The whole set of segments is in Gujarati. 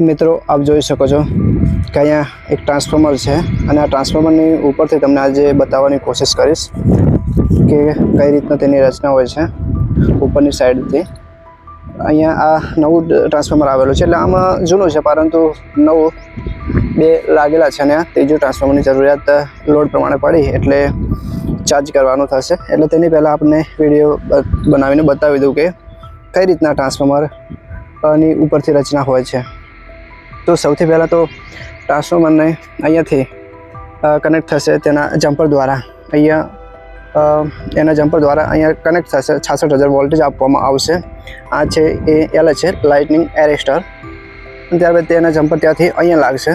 મિત્રો આપ જોઈ શકો છો કે અહીંયા એક ટ્રાન્સફોર્મર છે અને આ ટ્રાન્સફોર્મરની ઉપરથી તમને આજે બતાવવાની કોશિશ કરીશ કે કઈ રીતના તેની રચના હોય છે ઉપરની સાઈડથી. અહીંયા આ નવું ટ્રાન્સફોર્મર આવેલું છે, એટલે આમાં જૂનું છે પરંતુ નવું બે લાગેલા છે અને આ ત્રીજું ટ્રાન્સફોર્મરની જરૂરિયાત લોડ પ્રમાણે પડી એટલે ચાર્જ કરવાનું થશે. એટલે તેની પહેલાં આપણે વિડીયો બનાવીને બતાવી દઉં કે કઈ રીતના ટ્રાન્સફોર્મરની ઉપરથી રચના હોય છે. તો સૌથી પહેલાં તો ટ્રાન્સફોર્મરને અહીંયાથી કનેક્ટ થશે તેના જમ્પર દ્વારા. એના જમ્પર દ્વારા અહીંયા કનેક્ટ થશે. 66,000 વોલ્ટેજ આપવામાં આવશે. આ છે એ એલ છે, લાઇટનિંગ એરેસ્ટર. ત્યારબાદ તેના જમ્પર ત્યાંથી અહીંયા લાગશે.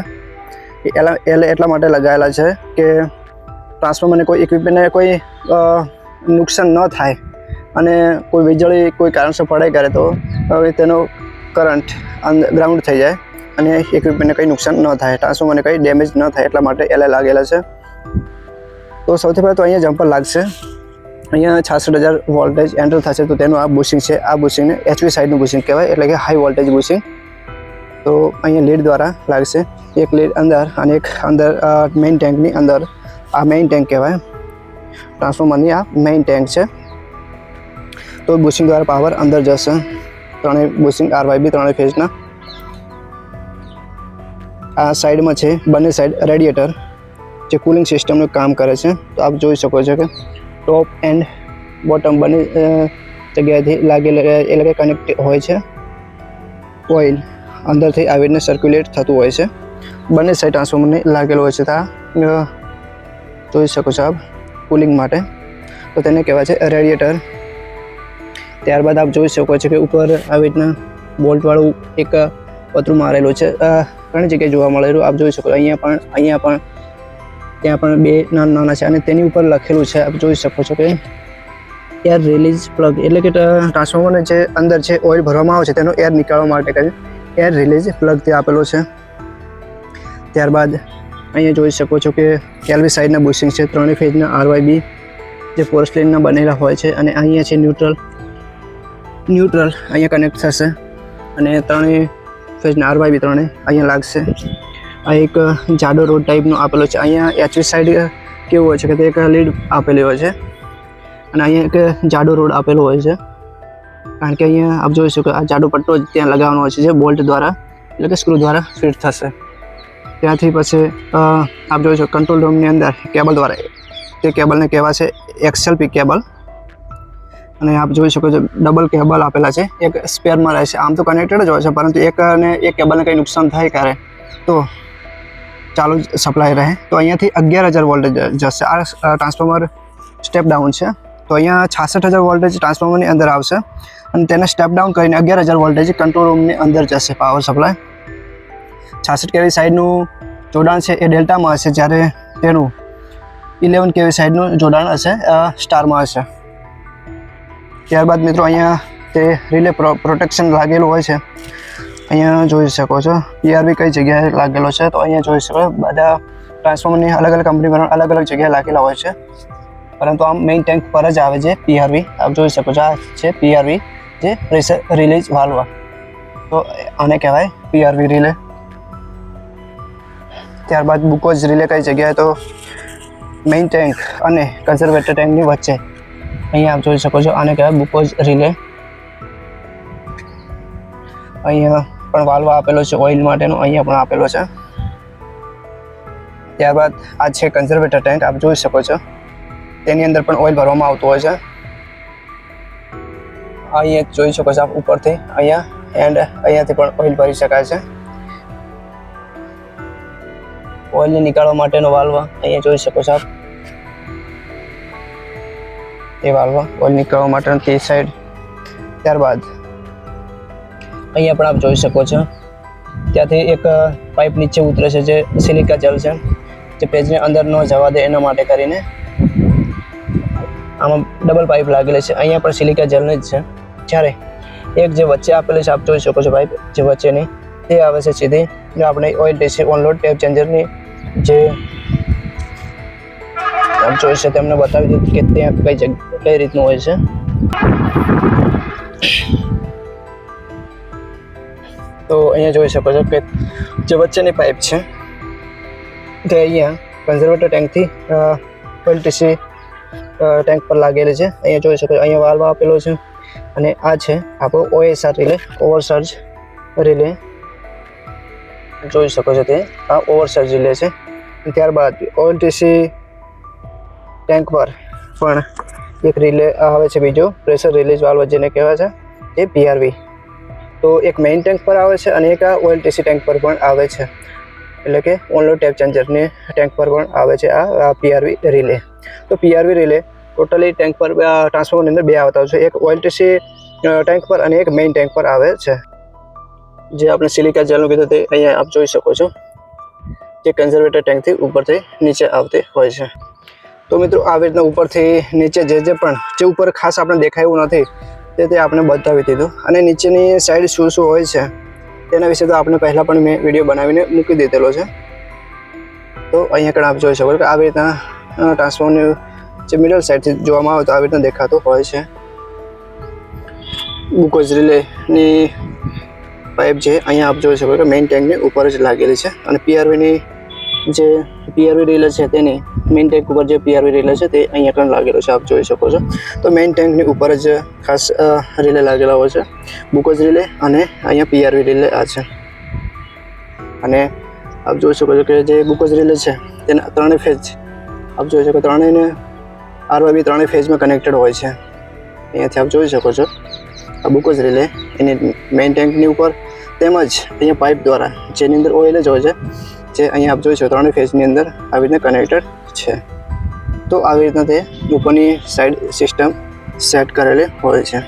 એલ એટલા માટે લગાવેલા છે કે ટ્રાન્સફોર્મરને કોઈ ઇક્વિપમેન્ટને કોઈ નુકસાન ન થાય અને કોઈ વીજળી કોઈ કારણસર પડે કરે તો તેનો કરંટ ગ્રાઉન્ડ થઈ જાય અને ઇક્વિપમેન્ટને કંઈ નુકસાન ન થાય, ટ્રાન્સફોર્મરને કંઈ ડેમેજ ન થાય એટલા માટે એલ લાગેલા છે. તો સૌથી પહેલાં તો અહીંયા જમ્પર લાગશે. અહીંયા 66,000 વોલ્ટેજ એન્ટર થશે તો તેનું આ બુશિંગ છે. આ બુશિંગને એચવી સાઇડનું બુશિંગ કહેવાય, એટલે કે હાઈ વોલ્ટેજ બુશિંગ. તો અહીંયા લીડ દ્વારા લાગશે. એક લીડ અંદર અને એક અંદર મેઇન ટેન્કની અંદર. આ મેઇન ટેન્ક કહેવાય, ટ્રાન્સફોર્મરની આ મેઇન ટેન્ક છે. તો બુશિંગ દ્વારા પાવર અંદર જશે. ત્રણેય બુશિંગ RYB ત્રણેય ફેઝના. આ સાઈડમાં છે બંને સાઈડ રેડિએટર જે કુલિંગ સિસ્ટમનું કામ કરે છે. તો આપ જોઈ શકો છો કે ટોપ એન્ડ બોટમ બંને જગ્યાએથી લાગેલ એટલે કે કનેક્ટ હોય છે. ઓઇલ અંદરથી આવી રીતને સર્ક્યુલેટ થતું હોય છે. બંને સાઈડ ટ્રાન્સફોર્મરને લાગેલું હોય છે. ત્યાં જોઈ શકો છો આપ કુલિંગ માટે. તો તેને કહેવાય છે રેડિએટર. ત્યારબાદ આપ જોઈ શકો છો કે ઉપર આવી રીતના બોલ્ટવાળું એક પતરું મારેલું છે. ઘણી જગ્યાએ જોવા મળેલું આપ જોઈ શકો. અહીંયા પણ ત્યાં પણ બે નાના છે અને તેની ઉપર લખેલું છે. આપ જોઈ શકો છો કે એર રિલીઝ પ્લગ, એટલે કે ટ્રાન્સફોર્મરને જે અંદર છે ઓઇલ ભરવામાં આવે છે તેનો એર નીકાળવા માટે કરી એર રિલીઝ પ્લગ તે આપેલો છે. ત્યારબાદ અહીંયા જોઈ શકો છો કે એલવી સાઈડના બુશિંગ છે. ત્રણેય ફેઝના RYB જે પોર્સલિનના બનેલા હોય છે અને અહીંયા છે ન્યુટ્રલ અહીંયા કનેક્ટ થશે અને ત્રણેય ફેઝના RYB ત્રણેય અહીંયા લાગશે. આ એક જાડો રોડ ટાઈપનો આપેલો છે. અહીંયા એચવી સાઈડ કેવું હોય છે કે તે એક લીડ આપેલી હોય છે અને અહીંયા એક જાડો રોડ આપેલો હોય છે, કારણ કે અહીંયા આપ જોઈ શકો આ જાડો પટ્ટો જ ત્યાં લગાવવાનો હોય છે જે બોલ્ટ દ્વારા એટલે કે સ્ક્રૂ દ્વારા ફિટ થશે. ત્યાંથી પછી આપ જોઈ શકો કંટ્રોલ રૂમની અંદર કેબલ દ્વારા, તે કેબલને કહેવાય છે XLP કેબલ. અને આપ જોઈ શકો છો ડબલ કેબલ આપેલા છે. એક સ્પેરમાં રહે છે. આમ તો કનેક્ટેડ જ હોય છે પરંતુ એક કેબલને કંઈ નુકસાન થાય કરે તો ચાલુ સપ્લાય રહે. તો અહીંયાથી 11,000 વોલ્ટેજ જશે. આ ટ્રાન્સફોર્મર સ્ટેપ ડાઉન છે. તો અહીંયા 66,000 વોલ્ટેજ ટ્રાન્સફોર્મરની અંદર આવશે અને તેને સ્ટેપ ડાઉન કરીને 11,000 વોલ્ટેજ કંટ્રોલ રૂમની અંદર જશે પાવર સપ્લાય. 66 kV સાઈડનું જોડાણ છે એ ડેલ્ટામાં હશે, જ્યારે તેનું 11 kV સાઈડનું જોડાણ હશે સ્ટારમાં હશે. ત્યારબાદ મિત્રો અહીંયા તે રિલે પ્રોટેક્શન લાગેલું હોય છે. અહીંયા જોઈ શકો છો PRV કઈ જગ્યાએ લાગેલો છે. તો અહીંયા જોઈ શકો બધા ટ્રાન્સફોર્મરની અલગ અલગ કંપની અલગ અલગ જગ્યાએ લાગેલા હોય છે, પરંતુ આમ મેઇન ટેન્ક પર જ આવે છે PRV. આપ જોઈ શકો છો આ છે PRV જે પ્રેશર રિલીઝ વાલ્વ. તો આને કહેવાય PRV રિલે. ત્યારબાદ બુકોઝ રિલે કઈ જગ્યાએ, તો મેઇન ટેન્ક અને કન્ઝર્વેટર ટેન્કની વચ્ચે. અહીંયા આપ જોઈ શકો છો આને કહેવાય બુકોઝ રિલે. અહીંયા પણ વાલ્વ આપેલો છે ઓઇલ માટેનો, અહીંયા પણ આપેલો છે. ત્યારબાદ આ છે કન્ઝર્વેટર ટેન્ક. આપ જોઈ શકો છો તેની અંદર પણ ઓઇલ ભરવામાં આવતું હોય છે. અહીંયા જોઈ શકો છો આપ ઉપરથી અહીંયાથી પણ ઓઇલ ભરી શકાય છે. ઓઇલને નીકાળવા માટેનો વાલ્વ અહીંયા જોઈ શકો છો આપ. એ વાલ્વ ઓઇલ નીકળવા માટેનો તે સાઈડ. ત્યારબાદ અહીંયા પણ આપ જોઈ શકો છો ત્યાંથી એક પાઇપ નીચે ઉતરે છે જે સિલિકા જેલ છે, જે પેજને અંદર ન જવા દે એના માટે કરીને આમાં ડબલ પાઇપ લાગેલી છે. અહીંયા પણ સિલિકા જેલની જ છે. જ્યારે એક જે વચ્ચે આપેલી છે આપ જોઈ શકો છો પાઇપ જે વચ્ચેની તે આવે છે સીધી આપણે ઓઇલ ડીસી ઓનલોડ ટેપ ચેન્જરની. જે આપ જોઈ છે તેમને બતાવી દીધું કે ત્યાં કઈ રીતનું હોય છે. તો અહીંયા જોઈ શકો છો કે જે વચ્ચેની પાઇપ છે તે અહીંયા કન્ઝર્વેટર ટેન્કથી ઓએલટીસી ટેન્ક પર લાગેલી છે. અહીંયા જોઈ શકો છો અહીંયા વાલ્વ આપેલો છે અને આ છે આપણો OSR રિલે, ઓવરસર્જ રિલે. જોઈ શકો છો તે આ ઓવરસર્જ રિલે છે. ત્યારબાદ ઓએલટીસી ટેન્ક પર પણ એક રિલે આવે છે, બીજો પ્રેશર રિલીઝ વાલ્વ જેને કહેવાય છે એ PRV. તો એક મેઇન ટેન્ક પર આવે છે અને એક આ ઓએલટીસી ટેન્ક પર પણ આવે છે, એટલે કે ઓનલોડ ટેપ ચેન્જરની ટેન્ક પર પણ આવે છે આ PRV રિલે. તો PRV રિલે ટોટલી ટેન્ક પર ટ્રાન્સફોર્મરની અંદર બે આવતા હોય છે, એક ઓએલટીસી ટેન્ક પર અને એક મેઇન ટેન્ક પર આવે છે. જે આપણે સિલિકા જેલનું કીધું તે અહીંયા આપ જોઈ શકો છો, જે કન્ઝર્વેટર ટેન્કથી ઉપરથી નીચે આવતી હોય છે. તો મિત્રો આવી રીતના ઉપરથી નીચે જે પણ જે ઉપર ખાસ આપણે દેખાયું નથી તે આપણે બતાવી દીધું. અને નીચેની સાઈડ શું હોય છે તેના વિશે તો આપણે પહેલાં પણ મેં વિડીયો બનાવીને મૂકી દીધેલો છે. તો અહીંયા પણ આપ જોઈ શકો છો કે આવી રીતના ટ્રાન્સફોર્મરની જે મિડલ સાઈડથી જોવામાં આવે તો આવી રીતના દેખાતું હોય છે. ગ્લુકોઝ રિલેની પાઇપ છે અહીંયા આપ જોઈ શકો છો કે મેઇન ટેન્કની ઉપર જ લાગેલી છે અને PRVની જે PRV રિલે છે તેની મેઇન ટેન્ક ઉપર જે PRV રિલે છે તે અહીંયા પણ લાગેલો છે, આપ જોઈ શકો છો. તો મેઇન ટેન્કની ઉપર જ ખાસ રિલે લાગેલા હોય છે, ગ્લુકોઝ રિલે અને અહીંયા PRV રિલે આ છે. અને આપ જોઈ શકો છો કે જે ગ્લુકોઝ રિલે છે તેના ત્રણેય ફેઝ આપ જોઈ શકો, ત્રણેયને RYB ત્રણેય ફેઝમાં કનેક્ટેડ હોય છે. અહીંયાથી આપ જોઈ શકો છો આ ગ્લુકોઝ રિલે એની મેઇન ટેન્કની ઉપર તેમજ અહીંયા પાઇપ દ્વારા જેની અંદર ઓઇલ જ હોય છે, જે અહીંયા આપ જોઈ શકો ત્રણેય ફેઝની અંદર આવી રીતના કનેક્ટેડ છે. તો આવી રીતના તે ઉપરની સાઈડ સિસ્ટમ સેટ કરેલી હોય છે.